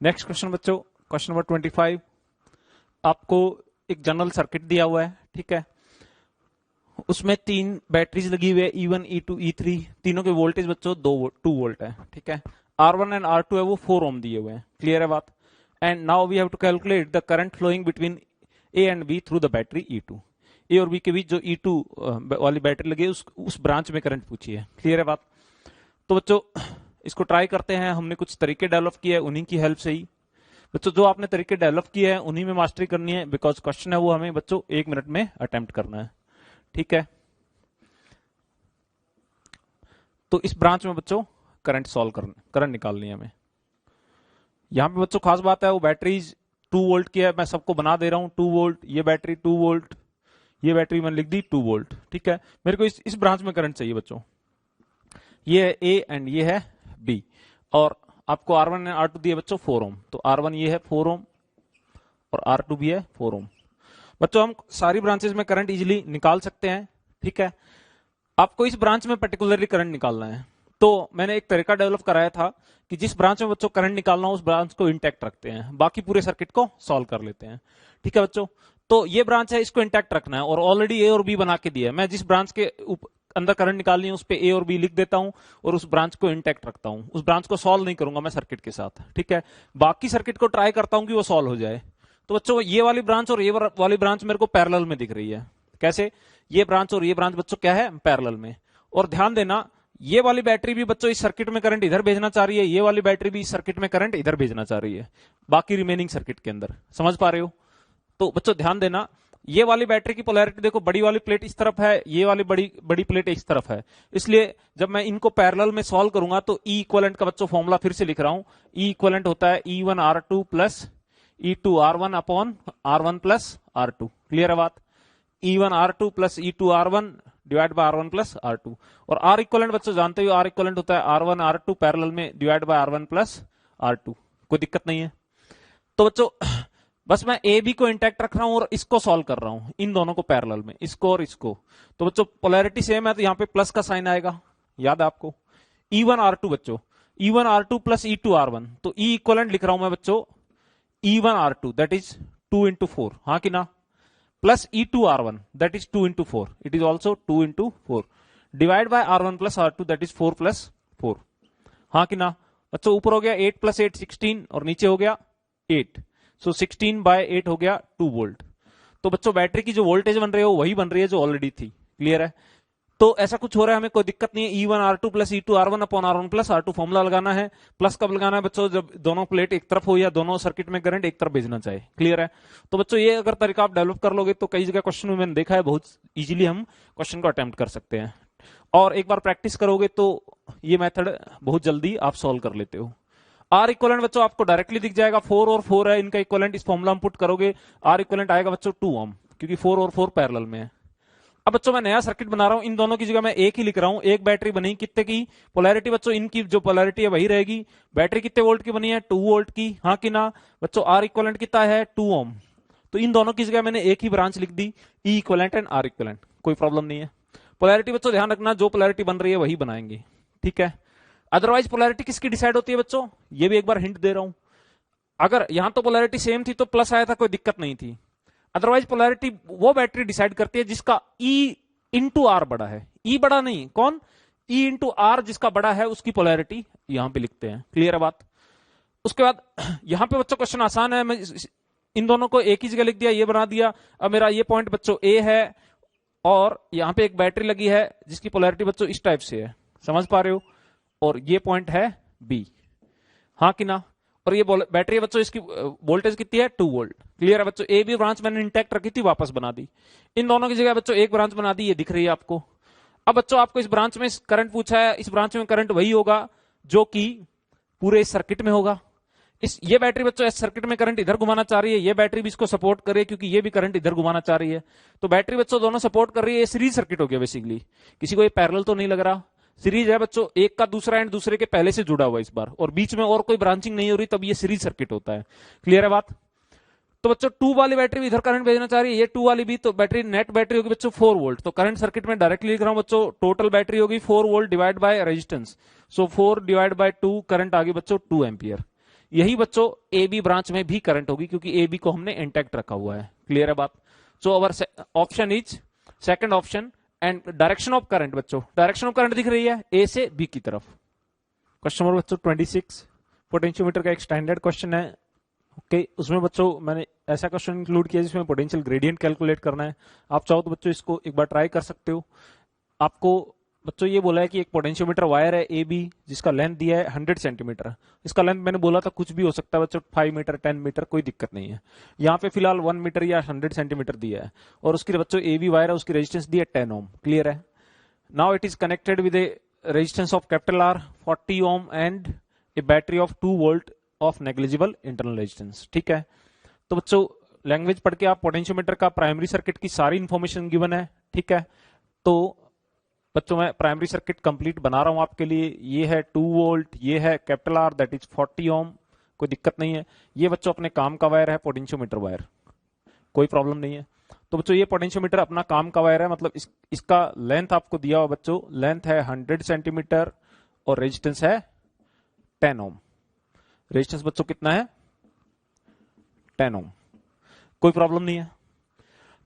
Next question बच्चों, question number 25। आपको एक जनरल सर्किट दिया हुआ है, ठीक है। उसमें 3 बैटरीज लगी हुई है, E1, E2, E3। तीनों के वोल्टेज बच्चों 2 वोल्ट है, ठीक है। R1 एंड R2 है वो 4 ओम दिए हुए हैं, क्लियर है बात। And now we have to calculate the current flowing between A and B through the battery E2। A और बी के बीच जो E2 वाली बैटरी लगी है उस ब्रांच में करंट पूछी है, क्लियर है बात। तो बच्चों इसको ट्राई करते हैं। हमने कुछ तरीके डेवलप किए हैं, उन्हीं की हेल्प से ही बच्चों जो आपने तरीके डेवलप किए हैं उन्हीं में मास्टरी करनी है, बिकॉज क्वेश्चन है वो हमें बच्चों 1 मिनट में अटेम्प्ट करना है, ठीक है। तो इस ब्रांच में बच्चों करंट निकालनी है हमें। यहां पे बच्चों खास बात है वो बैटरीज 2 वोल्ट की है, मैं सबको बना दे रहा हूं 2 वोल्ट, ये बैटरी 2 वोल्ट, ये बैटरी मैंने लिख दी 2 वोल्ट, ठीक है। मेरे को इस ब्रांच में करंट चाहिए बच्चों। ये है ए एंड ये है बी, और आपको R1 एंड R2 दिए बच्चों 4 ओम। तो R1 ये है 4 ओम और R2 भी है 4 ओम। बच्चों हम सारी ब्रांचेस में करंट इजीली निकाल सकते हैं, ठीक है। आपको इस ब्रांच में पर्टिकुलरली करंट निकालना है, तो मैंने एक तरीका डेवलप कराया था कि जिस ब्रांच में बच्चों करंट निकालना हो उस ब्रांच को इंटैक्ट रखते हैं, बाकी पूरे सर्किट को सॉल्व कर लेते हैं, ठीक है बच्चों। तो ये ब्रांच है, इसको इंटैक्ट रखना है, और ऑलरेडी ए और बी बना के दिया है। मैं जिस ब्रांच के अंदर करंट निकालनी है उस पे ए और बी लिख देता हूं और उस ब्रांच को इंटैक्ट रखता हूं। उस ब्रांच को सॉल्व नहीं करूंगा मैं सर्किट के साथ, ठीक है। बाकी सर्किट को ट्राई करता हूं कि वो सॉल्व हो जाए। तो बच्चों ये वाली ब्रांच और ये वाली ब्रांच मेरे को पैरेलल में दिख रही है। कैसे? ये ब्रांच और ये ब्रांच बच्चों क्या है, पैरेलल में। और ध्यान देना ये वाली बैटरी भी बच्चों इस सर्किट में करंट इधर भेजना चाह रही है, ये वाली बैटरी भी इस सर्किट में करंट इधर भेजना चाह रही है, बाकी रिमेनिंग सर्किट के अंदर। समझ पा रहे हो? तो बच्चों ध्यान देना, ये वाली बैटरी की पोलैरिटी देखो, बड़ी वाली प्लेट इस तरफ है, ये वाली बड़ी प्लेट इस तरफ है। इसलिए जब मैं इनको पैरेलल में सॉल्व करूंगा तो ई इक्वलेंट का बच्चों फॉर्मूला फिर से लिख रहा हूं। ई इक्वलेंट होता है E1 R2 plus E2 R1 upon R1 plus R2, clear है बात। E1 R2 plus E2 R1 divide by R1 plus R2। और R इक्वलेंट बच्चों जानते हो, R इक्वलेंट होता है R1 R2 पैरेलल में divide by R1 plus R2। कोई दिक्कत नहीं है। तो बच्चों बस मैं ए बी को इंटैक्ट रख रहा हूं और इसको सॉल्व कर रहा हूं, इन दोनों को पैरेलल में, इसको और इसको। तो बच्चों पोलैरिटी सेम है तो यहां पे प्लस का साइन आएगा, याद है आपको। E1 R2 बच्चों, E1 R2 plus E2 R1, तो E इक्वलेंट लिख रहा हूं मैं बच्चों E1 R2 that is 2 into 4, हाँ कि ना, plus E2 R1 that is 2 into 4, it is also 2 into 4, divide bye R1 plus R2 that is 4 plus 4, हाँ कि ना बच्चों। ऊपर हो गया 8 प्लस 8 16 और नीचे हो गया 8, सो 16 बाय 8 हो गया 2 वोल्ट। तो बच्चों बैटरी की जो वोल्टेज बन रही है वो वही बन रही है जो ऑलरेडी थी, क्लियर है। तो ऐसा कुछ हो रहा है, हमें कोई दिक्कत नहीं है। E1 R2 plus E2 R1 upon R1 plus R2 formula लगाना है। प्लस कब लगाना है बच्चों? जब दोनों प्लेट एक तरफ हो या दोनों सर्किट में करंट एक तरफ भेजना चाहे, क्लियर है। तो बच्चों ये अगर तरीका आप डेवलप कर लोगे तो कई जगह क्वेश्चन में मैंने देखा है बहुत इजीली हम क्वेश्चन को अटेम्प्ट कर सकते हैं, और एक बार प्रैक्टिस करोगे तो ये मेथड बहुत जल्दी आप सॉल्व कर लेते हो। आर इक्वलेंट बच्चों आपको डायरेक्टली दिख जाएगा, 4 और 4 है, इनका इक्वलेंट इस फॉर्मूला में पुट करोगे, आर इक्वलेंट आएगा बच्चों 2 ओम, क्योंकि 4 और 4 पैरेलल में है। अब बच्चों मैं नया सर्किट बना रहा हूं, इन दोनों की जगह मैं एक ही लिख रहा हूं। एक बैटरी बनी कितने की? पोलैरिटी बच्चों इनकी जो पोलैरिटी है वही रहेगी। बैटरी कितने वोल्ट की बनी है? 2 वोल्ट की, हाँ कि ना बच्चों। आर इक्वलेंट कितना है? 2 ओम। तो इन दोनों की जगह मैंने एक ही ब्रांच लिख दी, ई इक्वलेंट एंड आर इक्वलेंट, कोई प्रॉब्लम नहीं है। पोलैरिटी बच्चों ध्यान रखना, जो पोलैरिटी बन रही है वही बनाएंगे, ठीक है। अदरवाइज पोलैरिटी किसकी डिसाइड होती है बच्चों? ये भी एक बार हिंट दे रहा हूं। अगर यहां तो पोलैरिटी सेम थी तो प्लस आया था, कोई दिक्कत नहीं थी। अदरवाइज पोलैरिटी वो बैटरी डिसाइड करती है जिसका ई इंटू आर बड़ा है। ई बड़ा नहीं, कौन? ई इंटू आर जिसका बड़ा है उसकी पोलैरिटी यहां पे लिखते हैं, क्लियर है बात। उसके बाद यहां पे बच्चों क्वेश्चन आसान है, मैं इन दोनों को एक ही जगह लिख दिया, ये बना दिया। अब मेरा ये पॉइंट बच्चों ए है और यहां पे एक बैटरी लगी है जिसकी पोलैरिटी बच्चों इस टाइप से है, समझ पा रहे हो। और ये पॉइंट है बी, हाँ कि ना। और ये बैटरी है बच्चों, इसकी वोल्टेज कितनी है? 2 वोल्ट, क्लियर है बच्चों। ए बी ब्रांच मैंने इंटैक्ट रखी थी, वापस बना दी। इन दोनों की जगह बच्चों एक ब्रांच बना दी, ये दिख रही है आपको। अब बच्चों आपको इस ब्रांच में करंट पूछा है, इस ब्रांच में करंट वही होगा जो कि पूरे इस सर्किट में होगा। ये बैटरी बच्चों इस सर्किट में करंट इधर घुमाना चाह रही है, ये बैटरी भी इसको सपोर्ट कर रही है क्योंकि ये भी करंट इधर घुमाना चाह रही है। तो बैटरी बच्चों दोनों सपोर्ट कर रही है, ये सीरीज सर्किट हो गया बेसिकली। किसी को ये पैरेलल तो नहीं लग रहा, सीरीज है बच्चों, एक का दूसरा एंड दूसरे के पहले से जुड़ा हुआ इस बार, और बीच में और कोई ब्रांचिंग नहीं हो रही, तब ये सीरीज सर्किट होता है, क्लियर है बात। तो बच्चों 2 वाली बैटरी भी इधर करंट भेजना चाह रही है, ये 2 वाली भी, तो बैटरी नेट बैटरी होगी बच्चों 4 वोल्ट। तो करंट सर्किट में डायरेक्टली लिख रहा हूं बच्चों, टोटल बैटरी होगी 4 volt divide by resistance, so 4 divide by 2, current आ गई बच्चों 2 एम्पियर। यही बच्चों ए बी ब्रांच में भी करंट होगी, क्योंकि ए बी को हमने इंटैक्ट रखा हुआ है। क्लियर है बात? So our option is second option. And direction of current बच्चों, डायरेक्शन ऑफ करंट दिख रही है ए से बी की तरफ। क्वेश्चन नंबर बच्चों 26 पोटेंशियोमीटर का एक स्टैंडर्ड क्वेश्चन है। ओके, उसमें बच्चों मैंने ऐसा क्वेश्चन इंक्लूड किया जिसमें पोटेंशियल ग्रेडियंट कैलकुलेट करना है। आप चाहो तो बच्चों इसको एक बार ट्राई कर सकते हो। आपको बच्चों ये बोला है कि एक पोटेंशियोमीटर वायर है ए बी, जिसका लेंथ दिया है 100 सेंटीमीटर। इसका लेंथ मैंने बोला था कुछ भी हो सकता है बच्चों, 5 मीटर 10 मीटर, कोई दिक्कत नहीं है। यहाँ पे फिलहाल 1 मीटर या 100 सेंटीमीटर दिया है, और उसकी बच्चों ए बी वायर है, उसकी रेजिस्टेंस दी है 10 ओम। क्लियर है? Now it is connected with A resistance of capital R 40 ohm and A battery of 2 volt of negligible internal resistance. ठीक है, तो बच्चों लैंग्वेज पढ़ के आप पोटेंशियोमीटर का प्राइमरी सर्किट की सारी इंफॉर्मेशन गिवन है। ठीक है, तो बच्चों मैं प्राइमरी सर्किट कंप्लीट बना रहा हूं आपके लिए। ये है 2 वोल्ट, ये है कैपिटल आर दैट इज 40 ओम, कोई दिक्कत नहीं है। ये बच्चों अपने काम का वायर है, पोटेंशियोमीटर वायर, कोई प्रॉब्लम नहीं है। तो बच्चों ये पोटेंशियोमीटर अपना काम का वायर है, मतलब इसका लेंथ आपको दिया हुआ बच्चों, लेंथ है 100 सेंटीमीटर और रेजिस्टेंस है 10 ओम। रेजिस्टेंस बच्चों कितना है? 10 ओम, कोई प्रॉब्लम नहीं है।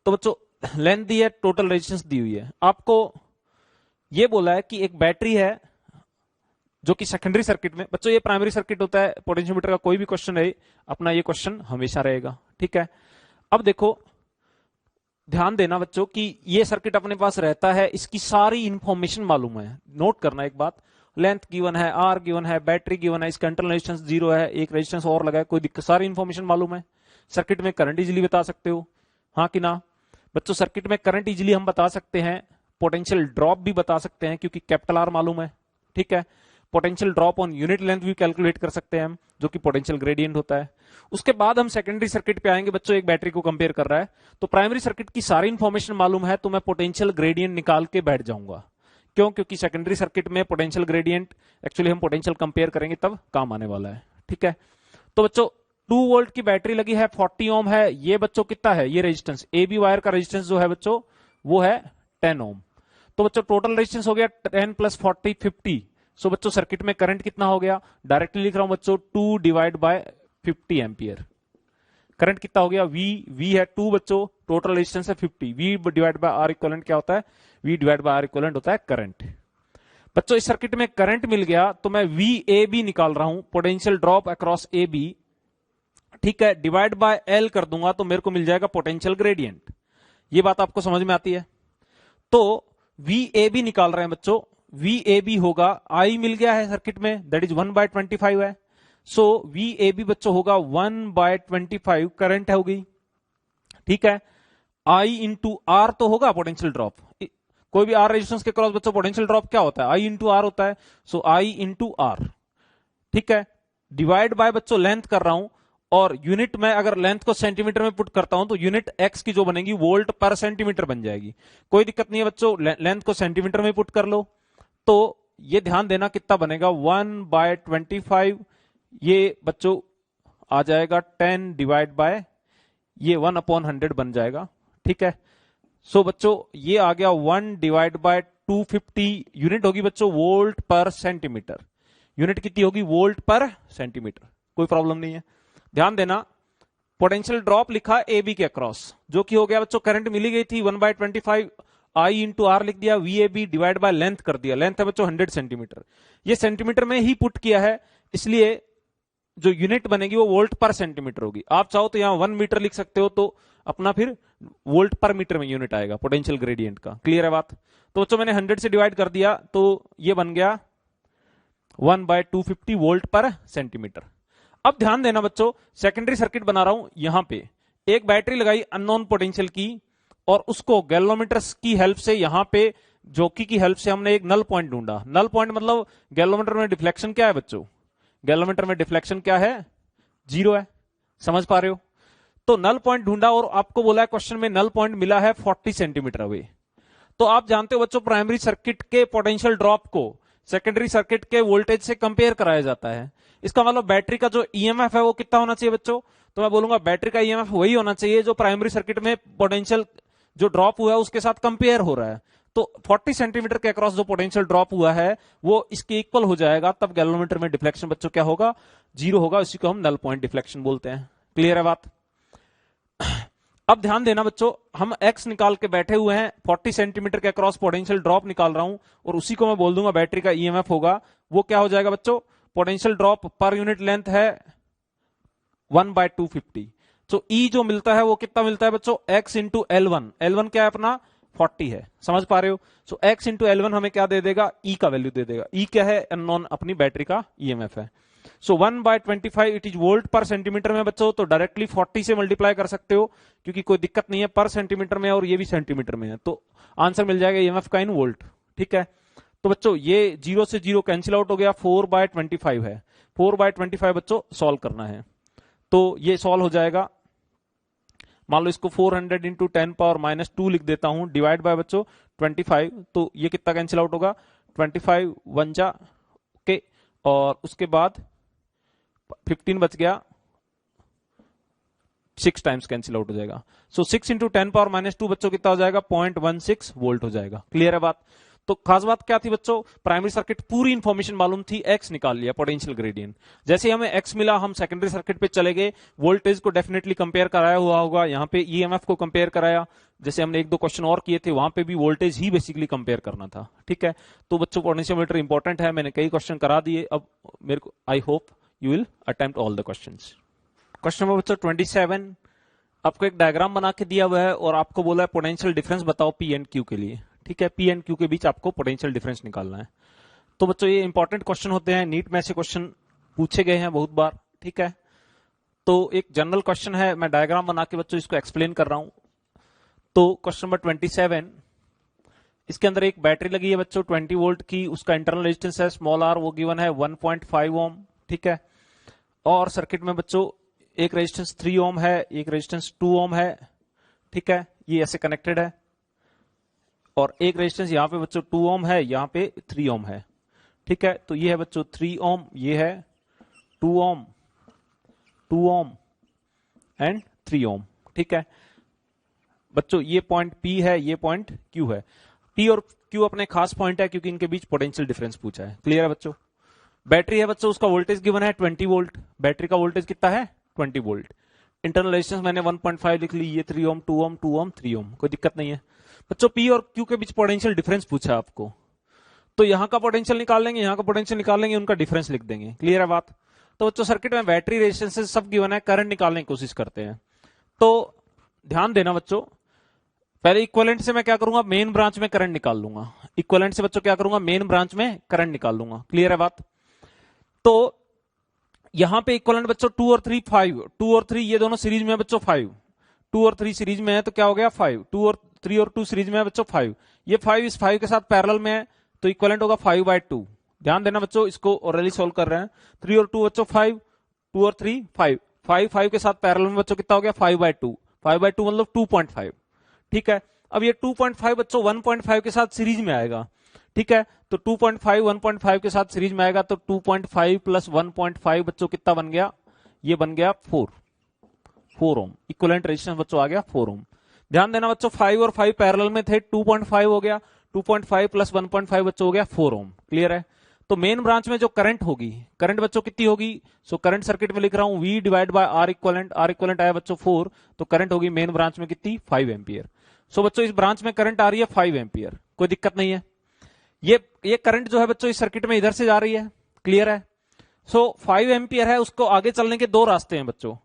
तो बच्चों लेंथ दी है, टोटल रेजिस्टेंस दी हुई है। आपको ये बोला है कि एक बैटरी है जो कि सेकेंडरी सर्किट में, बच्चों ये प्राइमरी सर्किट होता है, पोटेंशियोमीटर का कोई भी क्वेश्चन रहे अपना ये क्वेश्चन हमेशा रहेगा। ठीक है, अब देखो ध्यान देना बच्चों कि ये सर्किट अपने पास रहता है, इसकी सारी इंफॉर्मेशन मालूम है। नोट करना एक बात, लेंथ गिवन है, आर गिवन है, बैटरी गिवन है, इसका इंटरनल रेजिस्टेंस 0 है, एक रेजिस्टेंस और लगा है, कोई दिक्कत, सारी इंफॉर्मेशन मालूम है। सर्किट में करंट इजीली बता सकते हो, हाँ कि ना बच्चों? सर्किट में करंट इजीली हम बता सकते हैं, पोटेंशियल ड्रॉप भी बता सकते हैं क्योंकि कैपिटल आर मालूम है। ठीक है, potential drop on unit length भी कैलकुलेट कर सकते हैं हम, जो कि पोटेंशियल ग्रेडियंट होता है। उसके बाद हम सेकेंडरी सर्किट पे आएंगे बच्चों, एक बैटरी को कंपेयर कर रहा है, तो प्राइमरी सर्किट की सारी इंफॉर्मेशन मालूम है, तो मैं पोटेंशियल ग्रेडियंट निकाल के बैठ जाऊंगा। क्यों? क्योंकि सेकेंडरी सर्किट में पोटेंशियल ग्रेडियंट एक्चुअली हम पोटेंशियल कंपेयर करेंगे तब काम आने वाला है। ठीक है, तो बच्चों 2 वोल्ट की बैटरी लगी है, 40 ओम है। ये बच्चों कितना है? ये रेजिस्टेंस ए बी वायर का रेजिस्टेंस जो है बच्चों वो है 10 ओम। तो बच्चों टोटल रेजिस्टेंस हो गया 10 प्लस 40 50। सो बच्चों सर्किट में करंट कितना हो गया? डायरेक्टली लिख रहा हूं बच्चों 2 डिवाइड बाय 50 एम्पियर। करंट कितना हो गया? V है 2 बच्चों, टोटल रेजिस्टेंस है 50। V divide by R equivalent क्या होता है? V divide by R equivalent होता है करंट। बच्चों इस सर्किट में करंट मिल गया तो मैं VAB निकाल रहा हूं, पोटेंशियल ड्रॉप अक्रॉस AB। ठीक है, डिवाइड बाय L कर दूंगा तो मेरे को मिल जाएगा पोटेंशियल ग्रेडियंट। ये बात आपको समझ में आती है? तो VAB निकाल रहे हैं बच्चों, VAB होगा, I मिल गया है सर्किट में, दैट इज 1/25 है। सो VAB बच्चों होगा 1/25, करंट हो गई। ठीक है, I इंटू आर तो होगा पोटेंशियल ड्रॉप, कोई भी आर रेजिस्टेंस के क्रॉस बच्चों पोटेंशियल ड्रॉप क्या होता है? I इंटू आर होता है। सो I इंटू आर। ठीक है, डिवाइड बाय बच्चों लेंथ कर रहा हूं, और यूनिट में अगर लेंथ को सेंटीमीटर में पुट करता हूं तो यूनिट एक्स की जो बनेगी वोल्ट पर सेंटीमीटर बन जाएगी। कोई दिक्कत नहीं है बच्चों, लेंथ को सेंटीमीटर में पुट कर लो। तो ये ध्यान देना कितना बनेगा? 1/25, ये बच्चों आ जाएगा 10 डिवाइड बाय ये 1/100 बन जाएगा। ठीक है, सो बच्चों ये आ गया 1 डिवाइड बाय 250, यूनिट होगी बच्चों वोल्ट पर सेंटीमीटर। यूनिट कितनी होगी? वोल्ट पर सेंटीमीटर, कोई प्रॉब्लम नहीं है। ध्यान देना, पोटेंशियल ड्रॉप लिखा ए बी के अक्रॉस, जो कि हो गया बच्चों करंट मिली गई थी 1/25, I इंटू आर लिख दिया, VAB डिवाइड बाय लेंथ कर दिया, लेंथ है बच्चों 100 सेंटीमीटर, ये सेंटीमीटर में ही पुट किया है, इसलिए जो यूनिट बनेगी वो वोल्ट पर सेंटीमीटर होगी। आप चाहो तो यहां 1 मीटर लिख सकते हो, तो अपना फिर वोल्ट पर मीटर में यूनिट आएगा पोटेंशियल ग्रेडियंट का। क्लियर है बात? तो बच्चों मैंने 100 से डिवाइड कर दिया तो ये बन गया 1/250 वोल्ट पर सेंटीमीटर। अब ध्यान देना बच्चों, सेकेंडरी सर्किट बना रहा हूं, यहां पे एक बैटरी लगाई अननोन पोटेंशियल की, और उसको गैल्वेनोमीटर की हेल्प से यहां पे जॉकी की हेल्प से हमने एक नल पॉइंट ढूंढा। नल पॉइंट मतलब गैल्वेनोमीटर में डिफ्लेक्शन क्या है बच्चों? गैल्वेनोमीटर में डिफ्लेक्शन क्या है? 0 है। समझ पा रहे हो? तो नल पॉइंट ढूंढा और आपको बोला है क्वेश्चन में नल पॉइंट मिला है 40 सेंटीमीटर अवे। तो आप जानते हो बच्चों प्राइमरी सर्किट के पोटेंशियल ड्रॉप को सेकेंडरी सर्किट के वोल्टेज से कंपेयर कराया जाता है। इसका मतलब बैटरी का जो ईएमएफ है वो कितना होना चाहिए बच्चों? तो मैं बोलूंगा बैटरी का ईएमएफ वही होना चाहिए जो प्राइमरी सर्किट में पोटेंशियल जो ड्रॉप हुआ है उसके साथ कंपेयर हो रहा है। तो 40 सेंटीमीटर के अक्रॉस जो पोटेंशियल ड्रॉप हुआ है वो इसके इक्वल हो जाएगा, तब गैल्वेनोमीटर में डिफ्लेक्शन बच्चों क्या होगा, 0 होगा। इसी को हम नल पॉइंट डिफ्लेक्शन बोलते हैं। क्लियर है बात? अब ध्यान देना बच्चों, हम x निकाल के बैठे हुए हैं, 40 सेंटीमीटर के अक्रॉस पोटेंशियल ड्रॉप निकाल रहा हूं और उसी को मैं बोल दूंगा बैटरी का ईएमएफ होगा। वो क्या हो जाएगा बच्चों, potential drop per unit length है 1/250। तो E जो मिलता है वो कितना मिलता है बच्चों, x इंटू L1। L1 क्या है अपना, 40 है, समझ पा रहे हो? सो x इंटू L1 हमें क्या दे देगा, E का वैल्यू दे देगा। E क्या है, अननोन अपनी बैटरी का ईएमएफ है। सो 1/25 इट इज वोल्ट पर सेंटीमीटर में बच्चों, तो डायरेक्टली 40 से मल्टीप्लाई कर सकते हो क्योंकि कोई दिक्कत नहीं है, पर सेंटीमीटर में और ये भी सेंटीमीटर में है, तो आंसर मिल जाएगा ईएमएफ का इन वोल्ट। ठीक है, तो बच्चों ये 0 से 0 कैंसिल आउट हो गया, 4/25 है। 4/25 बच्चों सॉल्व करना है, तो ये सॉल्व हो जाएगा। मान लो इसको 400 इंटू 10⁻⁻2 लिख देता हूं, डिवाइड बाय बच्चों 25, तो ये कितना कैंसिल आउट होगा, 25 1 जा, ओके, और उसके बाद 15 बच गया, 6 टाइम्स कैंसिल आउट हो जाएगा। सो 6 इंटू 10⁻⁻2 बच्चों कितना हो जाएगा, 0.16 वोल्ट हो जाएगा। क्लियर है बात? तो खास बात क्या थी बच्चों, प्राइमरी सर्किट पूरी इंफॉर्मेशन मालूम थी, एक्स निकाल लिया पोटेंशियल ग्रेडियंट। जैसे ही हमें एक्स मिला हम सेकेंडरी सर्किट पे चले गए, वोल्टेज को डेफिनेटली कंपेयर कराया हुआ होगा, यहाँ पे ईएमएफ को कंपेयर कराया, जैसे हमने 1-2 क्वेश्चन और किए थे वहां पे भी वोल्टेज ही बेसिकली कंपेयर करना था। ठीक है, तो बच्चों पोटेंशियोमीटर इंपॉर्टेंट है, मैंने कई क्वेश्चन करा दिए, अब मेरे को I hope you will attempt all the questions. Question number बच्चों 27, आपको एक डायग्राम बना के दिया हुआ है और आपको बोला है पोटेंशियल डिफरेंस बताओ पी एंड क्यू के लिए। ठीक है, पी एंड क्यू के बीच आपको पोटेंशियल डिफरेंस निकालना है। तो बच्चों ये इंपॉर्टेंट क्वेश्चन होते हैं, नीट में ऐसे क्वेश्चन पूछे गए हैं बहुत बार। ठीक है, तो एक जनरल क्वेश्चन है, मैं डायग्राम बना के बच्चों इसको एक्सप्लेन कर रहा हूं। तो क्वेश्चन नंबर 27, इसके अंदर एक बैटरी लगी है बच्चों 20 वोल्ट की, उसका इंटरनल रेजिस्टेंस है स्मॉल आर, वो गिवन है 1.5 ओम। ठीक है, और सर्किट में बच्चों एक रेजिस्टेंस 3 ओम है, एक रेजिस्टेंस 2 ओम है। ठीक है, ये ऐसे कनेक्टेड है, और एक रेजिस्टेंस यहाँ पे बच्चों 2 ओम है, यहाँ पे 3 ओम है। ठीक है, तो ये है बच्चों 3 ओम, ये है 2 ओम, 2 ओम एंड 3 ओम। ठीक है बच्चों, ये पॉइंट P है, ये पॉइंट Q है। P और Q अपने खास पॉइंट है क्योंकि इनके बीच पोटेंशियल डिफरेंस पूछा है। क्लियर है बच्चों? बैटरी है बच्चों, उसका वोल्टेज गिवन है 20 वोल्ट, बैटरी का वोल्टेज कितना है 20 वोल्ट। इंटरनल रेजिस्टेंस मैंने 1.5 लिख ली, ये 3 ओम, 2 ओम, 2 ओम, 3 ओम, कोई दिक्कत नहीं है बच्चों। P और Q के बीच पोटेंशियल डिफरेंस पूछा आपको, तो यहां का पोटेंशियल निकाल लेंगे, यहां का पोटेंशियल निकाल लेंगे, उनका डिफरेंस लिख देंगे। क्लियर है बात? तो बच्चों सर्किट में बैटरी रेजिस्टेंस सब गिवन है, करंट निकालने की कोशिश करते हैं। तो ध्यान देना बच्चों, पहले इक्विवेलेंट से मैं क्या करूंगा, मेन ब्रांच में करंट निकाल लूंगा। इक्विवेलेंट से बच्चों क्या करूंगा, मेन ब्रांच में करंट निकाल लूंगा। क्लियर है बात? तो यहां पे इक्विवेलेंट बच्चों 2 और 3 5, 2 और 3 ये दोनों सीरीज में है बच्चों 5, 2 और 3 सीरीज में है तो क्या हो गया 5, 2 और 3 और 2 सीरीज में है बच्चों 5, ये 5 इस 5 के साथ पैरेलल में है तो इक्विवेलेंट होगा 5/2। ध्यान देना बच्चों, इसको ऑरली सॉल्व कर रहे हैं। 3 और 2 बच्चों 5, 2 और 3 5, 5 के साथ पैरेलल में बच्चों कितना हो गया 5/2, 5/2 मतलब 2.5। ठीक है, अब ये 2.5 बच्चों 1.5 के साथ सीरीज में आएगा। ठीक है, तो 2.5 1.5 के साथ सीरीज में आएगा तो 2.5 प्लस 1.5 बच्चों कितना बन गया, ये बन गया 4 ओम। इक्विवेलेंट रेजिस्टेंस बच्चों आ गया 4 ओम। ध्यान देना बच्चों 5 और 5 पैरेलल में थे, 2.5 हो गया, 2.5 प्लस 1.5 बच्चों हो गया 4 ओम। क्लियर है? तो मेन ब्रांच में जो करंट होगी, करंट बच्चों कितनी होगी, सो करंट सर्किट में लिख रहा हूं V divide bye R equivalent, R equivalent आया बच्चों 4, तो करंट होगी मेन ब्रांच में कितनी 5 एम्पियर। सो बच्चों इस ब्रांच में करंट आ रही है 5 एम्पियर, कोई दिक्कत नहीं है। ये करंट जो है बच्चों इस सर्किट में इधर से जा रही है। क्लियर है? सो 5 एम्पियर है, उसको आगे चलने के 2 रास्ते हैं बच्चों,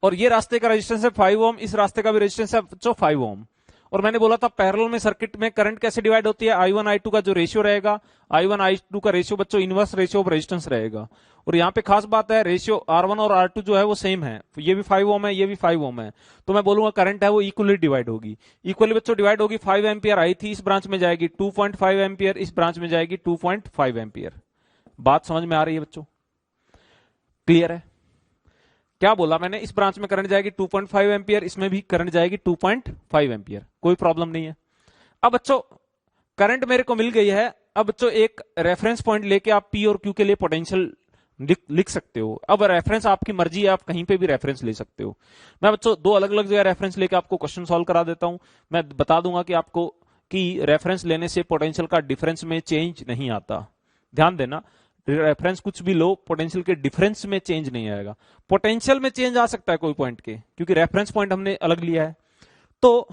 और ये रास्ते का रेजिस्टेंस है 5 ओम, इस रास्ते का भी रेजिस्टेंस है बच्चों 5 ओम। और मैंने बोला था पैरेलल में सर्किट में करंट कैसे डिवाइड होती है, I1 I2 का जो रेशियो रहेगा, I1 I2 का रेशियो बच्चों इनवर्स रेशियो ऑफ रेजिस्टेंस रहेगा। और यहाँ पे खास बात है रेशियो R1 और R2 जो है वो सेम है, ये भी 5 ओम है, ये भी 5 ओम है, तो मैं बोलूंगा करंट है वो इक्वली डिवाइड होगी। इक्वली बच्चों डिवाइड होगी, 5 एम्पियर आई थी, इस ब्रांच में जाएगी 2.5 एम्पियर, इस ब्रांच में जाएगी 2.5 एम्पियर। बात समझ में आ रही है बच्चों? क्लियर है? क्या बोला मैंने, इस ब्रांच में करंट जाएगी 2.5 एम्पियर, इसमें भी करंट जाएगी 2.5 एम्पियर, कोई प्रॉब्लम नहीं है। अब बच्चों करंट मेरे को मिल गई है, अब बच्चों एक रेफरेंस पॉइंट लेके आप P और Q के लिए पोटेंशियल लिख सकते हो। अब रेफरेंस आपकी मर्जी है, आप कहीं पे भी रेफरेंस ले सकते हो। मैं बच्चों 2 अलग अलग जगह रेफरेंस लेके आपको क्वेश्चन सॉल्व करा देता हूं। मैं बता दूंगा कि आपको कि रेफरेंस लेने से पोटेंशियल का डिफरेंस में चेंज नहीं आता। ध्यान देना, रेफरेंस कुछ भी लो, पोटेंशियल के डिफरेंस में चेंज नहीं आएगा। पोटेंशियल में चेंज आ सकता है कोई पॉइंट के, क्योंकि रेफरेंस पॉइंट हमने अलग लिया है। तो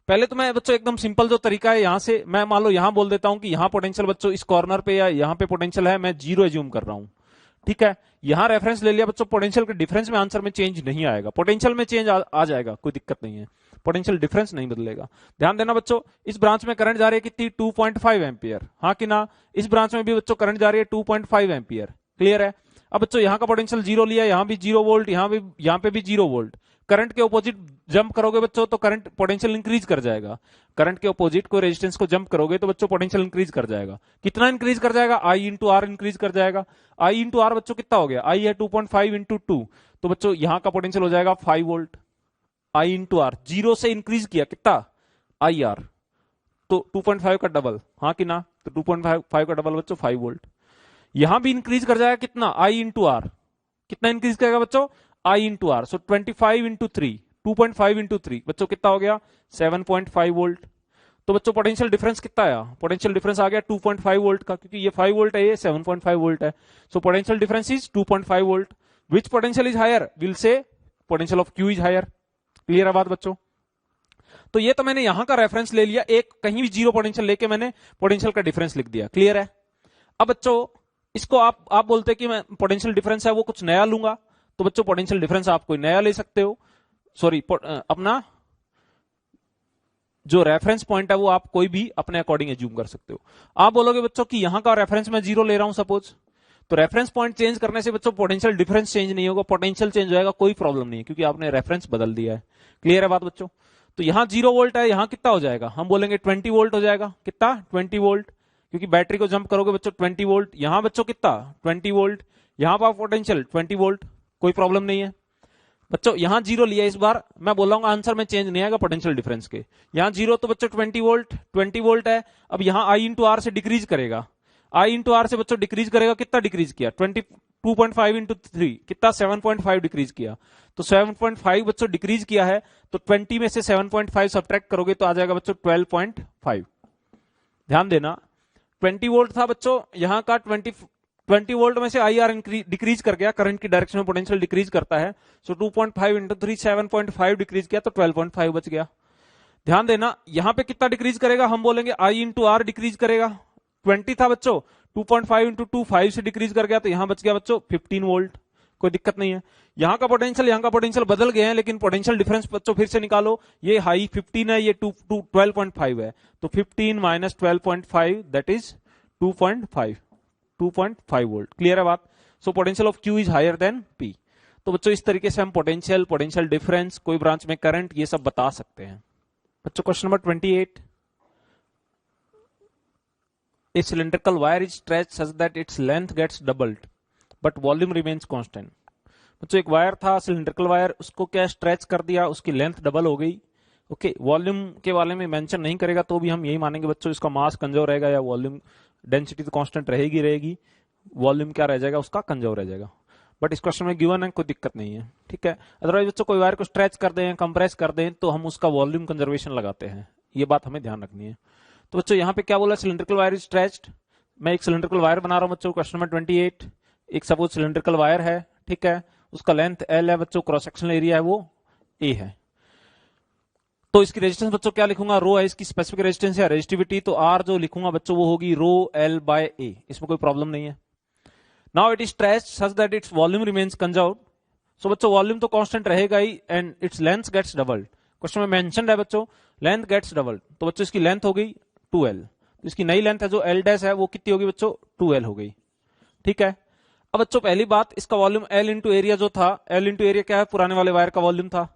पहले तो मैं बच्चों एकदम सिंपल जो तरीका है, यहां से मैं मान लो यहां बोल देता हूं कि यहां पोटेंशियल बच्चों इस कॉर्नर पे या यहां पे पोटेंशियल है, मैं 0 एज्यूम कर रहा हूं। ठीक है, यहां रेफरेंस ले लिया बच्चों, पोटेंशियल के डिफरेंस में आंसर में चेंज नहीं आएगा, पोटेंशियल में चेंज आ जाएगा, कोई दिक्कत नहीं है, पोटेंशियल डिफरेंस नहीं बदलेगा। ध्यान देना बच्चों, इस ब्रांच में करंट जा रही है कितनी, 2.5 एम्पियर, हाँ कि ना। इस ब्रांच में भी बच्चों करंट जा रही है 2.5 एम्पियर, क्लियर है। अब बच्चों यहां का पोटेंशियल 0 लिया, यहां भी 0 वोल्ट, यहां पे भी 0 वोल्ट। करंट के ऑपोजिट जंप करोगे बच्चों तो करंट पोटेंशियल इंक्रीज कर जाएगा। करंट के ऑपोजिट को रेजिस्टेंस को जंप करोगे तो बच्चों पोटेंशियल इंक्रीज कर जाएगा। कितना इंक्रीज कर जाएगा, आई इंटू आर इंक्रीज कर जाएगा। आई इंटू आर बच्चों कितना हो गया, आई है 2.5 इंटू 2, तो बच्चों यहां का पोटेंशियल हो जाएगा 5 वोल्ट। आई इंटू आर, 0 से इंक्रीज किया कितना, आई आर, तो 2.5 का डबल, हाँ कि ना। तो 2.5 का डबल बच्चों 5 वोल्ट। यहां भी इंक्रीज कर जाएगा कितना, आई इंटू आर, कितना इंक्रीज करेगा बच्चों, I into R, so 25 into 3, 2.5 into 3 बच्चों कितना हो गया, 7.5 वोल्ट। तो बच्चों पोटेंशियल डिफरेंस कितना आया, पोटेंशियल डिफरेंस आ गया 2.5 वोल्ट का, क्योंकि ये 5 वोल्ट है, ये 7.5 वोल्ट है। So potential difference is 2.5 volt. Which potential is higher, will say potential of Q is higher. Clear है बात बच्चों। तो ये तो मैंने यहां का रेफरेंस ले लिया, एक कहीं भी 0 पोटेंशियल लेके मैंने पोटेंशियल का डिफरेंस लिख दिया, क्लियर है। अब बच्चों इसको आप बोलते कि मैं पोटेंशियल डिफरेंस है वो कुछ नया लूंगा, तो बच्चों पोटेंशियल डिफरेंस आप कोई नया ले सकते हो, सॉरी अपना जो रेफरेंस पॉइंट है वो आप कोई भी अपने अकॉर्डिंग एज्यूम कर सकते हो। आप बोलोगे बच्चों कि यहां का रेफरेंस मैं 0 ले रहा हूं सपोज, तो रेफरेंस पॉइंट चेंज करने से बच्चों पोटेंशियल डिफरेंस चेंज नहीं होगा, पोटेंशियल चेंज होगा, कोई प्रॉब्लम नहीं है, क्योंकि आपने रेफरेंस बदल दिया है। क्लियर है बात बच्चों। तो यहां 0 वोल्ट है, यहां कितना हो जाएगा, हम बोलेंगे 20 वोल्ट हो जाएगा, कितना 20 वोल्ट, क्योंकि बैटरी को जंप करोगे बच्चों 20 वोल्ट। यहां बच्चों कितना 20 वोल्ट, यहां पर पोटेंशियल 20 वोल्ट, कोई प्रॉब्लम नहीं है बच्चों। यहां 0 लिया, इस बार मैं बोल रहा हूं आंसर में चेंज नहीं आएगा पोटेंशियल डिफरेंस के। यहां 0 तो बच्चों 20 वोल्ट है। अब यहां आई इंटू आर से डिक्रीज करेगा, आई इंटू आर से बच्चों डिक्रीज करेगा, कितना डिक्रीज किया 2.5 इंटू 3, कितना 7.5 डिक्रीज किया, तो 7.5 बच्चों डिक्रीज किया है, तो 20 में से 7.5 सब्ट्रैक्ट करोगे तो आ जाएगा बच्चों 12.5। ध्यान देना 20 वोल्ट था बच्चों, यहां का 20 वोल्ट में से आई आर डिक्रीज कर गया, करंट की डायरेक्शन में पोटेंशियल डिक्रीज करता है, सो 2.5 इंटू 3 7.5 डिक्रीज किया, तो 12.5 बच गया। ध्यान देना यहां पे कितना डिक्रीज करेगा, हम बोलेंगे आई इंटू आर डिक्रीज करेगा, 20 था बच्चों, 2.5 इंटू 2 5 से डिक्रीज कर गया, तो यहां बच गया बच्चों 15 वोल्ट, कोई दिक्कत नहीं है। यहां का पोटेंशियल बदल गए हैं, लेकिन पोटेंशियल डिफरेंस बच्चों फिर से निकालो, ये हाई 15 है, ये 12.5 है, तो 15 minus 12.5 that is 2.5 volt. Clear है बात। So potential of Q is higher than P. तो बच्चों इस तरीके से हम पोटेंशियल डिफरेंस, कोई ब्रांच में करंट, ये सब बता सकते हैं बच्चों। Question number 28, a cylindrical wire is stretched such that its length gets doubled but volume remains constant। बच्चों एक वायर था सिलिंड्रिकल वायर, उसको क्या स्ट्रेच कर दिया, उसकी लेंथ डबल हो गई। ओके, वॉल्यूम के बारे में मेंशन नहीं करेगा तो भी हम यही मानेंगे बच्चों इसका मास कंजर्व रहेगा, या वॉल्यूम डेंसिटी तो कांस्टेंट रहेगी, वॉल्यूम क्या रह जाएगा उसका कंजर्व रह जाएगा। बट इस क्वेश्चन में गिवन है, कोई दिक्कत नहीं है, ठीक है। अदरवाइज बच्चों कोई वायर को स्ट्रेच कर दें, कंप्रेस कर दें, तो हम उसका वॉल्यूम कंजर्वेशन लगाते हैं, ये बात हमें ध्यान रखनी है। तो बच्चों यहाँ पे क्या बोला, सिलिंड्रिकल वायर इज स्ट्रेच्ड। मैं एक सिलिंड्रिकल वायर बना रहा हूं बच्चों, क्वेश्चन नंबर 28। एक सपोज सिलिंड्रिकल वायर है, ठीक है, उसका लेंथ L है बच्चों, क्रॉस सेक्शनल एरिया है वो A है। तो इसकी रेजिस्टेंस बच्चों क्या लिखूंगा, रो है इसकी स्पेसिफिक रेजिस्टेंस या रेजिस्टिविटी, तो R जो लिखूंगा बच्चों वो होगी रो L बाय A, इसमें कोई प्रॉब्लम नहीं है। Now it is stretched such that its volume remains conserved. So बच्चों वॉल्यूम तो कांस्टेंट रहेगा ही, and its length gets doubled. Question में मेंशन्ड है बच्चों लेंथ गेट्स डबल्ड, तो बच्चों इसकी लेंथ हो गई 2L, तो इसकी नई लेंथ है जो L डैश है वो कितनी होगी बच्चों 2L हो गई, ठीक है। अब बच्चों पहली बात, इसका वॉल्यूम L इंटू एरिया जो था, L इंटू एरिया क्या है, पुराने वाले वायर का वॉल्यूम था।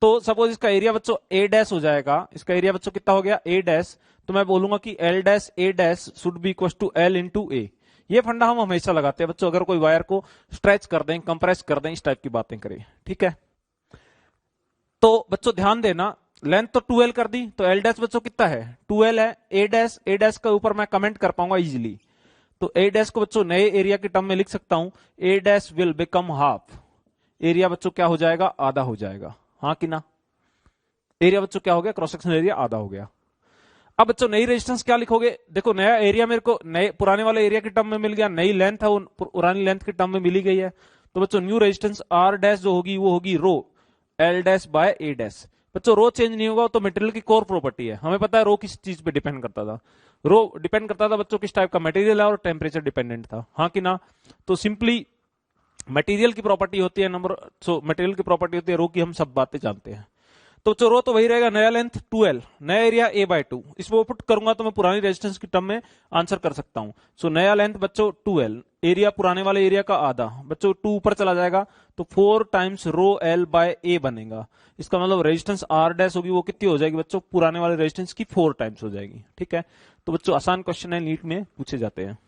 तो सपोज इसका एरिया बच्चों A डैश हो जाएगा, इसका एरिया बच्चों कितना हो गया A डैश, तो मैं बोलूंगा कि L dash A dash should be equal to L into A। ये फंडा हम हमेशा लगाते हैं बच्चों, अगर कोई वायर को स्ट्रेच कर दें, कंप्रेस कर दें, इस टाइप की बातें करें, ठीक है। तो बच्चों ध्यान देना, लेंथ तो 2L कर दी, तो L डैश बच्चों कितना है 2L है। A डैश के ऊपर मैं कमेंट कर पाऊंगा इजीली, तो A डैश को बच्चों नए एरिया के टर्म में लिख सकता हूं, A dash will become half. Area बच्चों क्या हो जाएगा, आधा हो जाएगा, हाँ कि ना। एरिया बच्चों क्या हो गया, क्रॉस सेक्शनल एरिया आधा हो गया। अब बच्चों नई रेजिस्टेंस क्या लिखोगे, देखो नया एरिया मेरे को नए पुराने वाले एरिया के टर्म में मिल गया, नई लेंथ है वो पुरानी लेंथ के टर्म में मिली गई है। तो बच्चों न्यू रेजिस्टेंस आर डैश जो होगी वो होगी rho L dash by A dash. बच्चों रो चेंज नहीं होगा, तो मटेरियल की कोर प्रॉपर्टी है, हमें पता है रो किस चीज पे डिपेंड करता था, रो डिपेंड करता था बच्चों किस टाइप का मटेरियल है और टेम्परेचर डिपेंडेंट था, हाँ कि ना। तो सिंपली मटेरियल की प्रॉपर्टी होती है नंबर, सो मटेरियल की प्रॉपर्टी होती है रो की, हम सब बातें जानते हैं। तो बच्चों रो तो वही रहेगा, नया लेंथ 2l, नया एरिया a बाय 2, इसको पुट करूंगा तो मैं पुरानी रेजिस्टेंस की टर्म में आंसर कर सकता हूं। सो नया लेंथ बच्चों 2l, एरिया पुराने वाले एरिया का आधा, बच्चों 2 ऊपर चला जाएगा तो 4 टाइम्स रो एल बाय ए बनेगा। इसका मतलब रेजिस्टेंस आर डैश होगी वो कितनी हो जाएगी बच्चों, पुराने वाले रेजिस्टेंस की 4 टाइम्स हो जाएगी। ठीक है, तो बच्चों आसान क्वेश्चन है, नीट में पूछे जाते हैं।